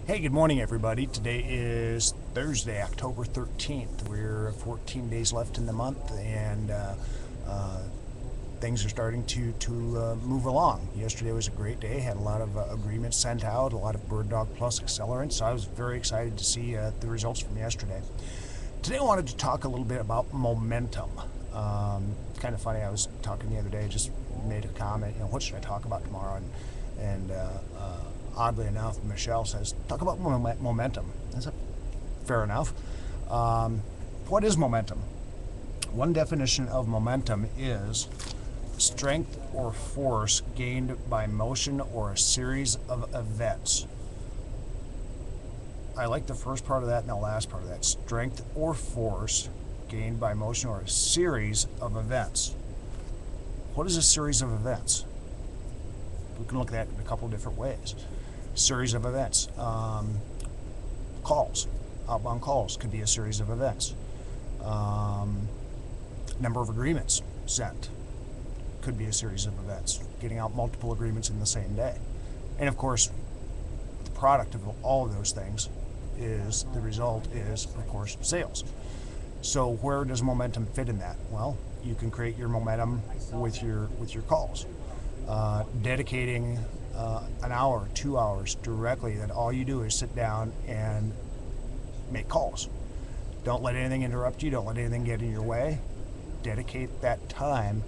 Hey, good morning, everybody. Today is Thursday, October 13th. We're 14 days left in the month, and things are starting to move along. Yesterday was a great day. Had a lot of agreements sent out, a lot of BirdDog Plus accelerants, so I was very excited to see the results from yesterday. Today I wanted to talk a little bit about momentum. Kind of funny, I was talking the other day, just made a comment, what should I talk about tomorrow? And oddly enough, Michelle says, talk about momentum. I said, fair enough. What is momentum? One definition of momentum is strength or force gained by motion or a series of events. I like the first part of that and the last part of that. Strength or force gained by motion or a series of events. What is a series of events? We can look at that in a couple of different ways. Series of events. Calls. Outbound calls could be a series of events. Number of agreements sent could be a series of events. Getting out multiple agreements in the same day. And of course, the product of all of those things is, the result is, of course, sales. So where does momentum fit in that? Well, you can create your momentum with your calls. Dedicating an hour, 2 hours directly, that all you do is sit down and make calls. Don't let anything interrupt you. Don't let anything get in your way. Dedicate that time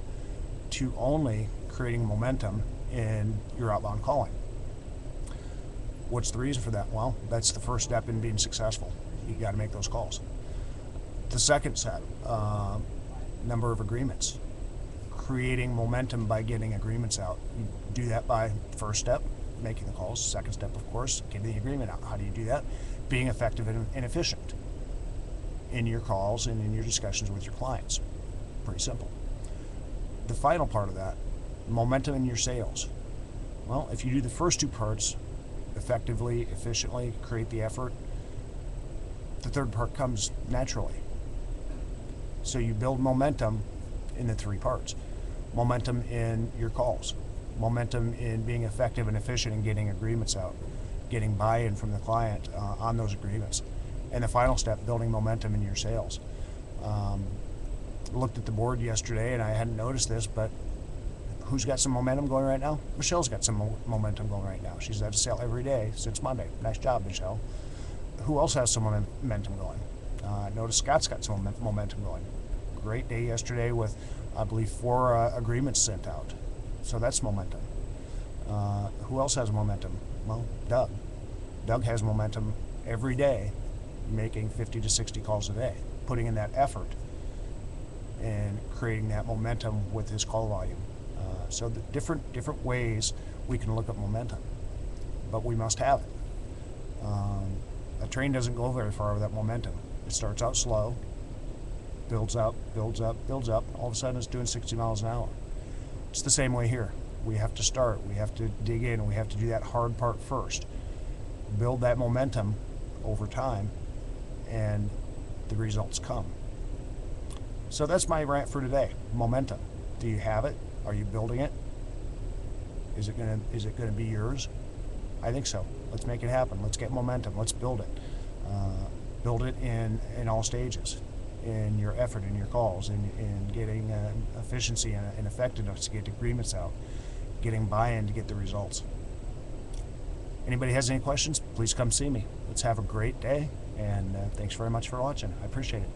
to only creating momentum in your outbound calling. What's the reason for that? Well, that's the first step in being successful. You got to make those calls. The second step, number of agreements. Creating momentum by getting agreements out. You do that by first step, making the calls. Second step, of course, getting the agreement out. How do you do that? Being effective and efficient in your calls and in your discussions with your clients. Pretty simple. The final part of that, momentum in your sales. Well, if you do the first two parts effectively, efficiently, create the effort, the third part comes naturally. So you build momentum in the three parts. Momentum in your calls, momentum in being effective and efficient in getting agreements out, getting buy-in from the client on those agreements, and the final step, building momentum in your sales. Looked at the board yesterday and I hadn't noticed this, but who's got some momentum going right now? Michelle's got some momentum going right now. She's had a sale every day since Monday. Nice job, Michelle. Who else has some momentum going? Notice Scott's got some momentum going. Great day yesterday with, I believe, 4 agreements sent out. So that's momentum. Who else has momentum? Well, Doug. Doug has momentum every day, making 50 to 60 calls a day, putting in that effort and creating that momentum with his call volume. So the different ways we can look at momentum, but we must have it. A train doesn't go very far without momentum. It starts out slow, builds up, builds up, builds up. All of a sudden it's doing 60 miles an hour. It's the same way here. We have to start, we have to dig in, we have to do that hard part first. Build that momentum over time, and the results come. So that's my rant for today. Momentum. Do you have it? Are you building it? Is it gonna be yours? I think so. Let's make it happen. Let's get momentum. Let's build it. Build it in all stages. In your effort, in your calls, in getting efficiency and effectiveness to get agreements out, getting buy-in to get the results. Anybody has any questions, please come see me. Let's have a great day, and thanks very much for watching. I appreciate it.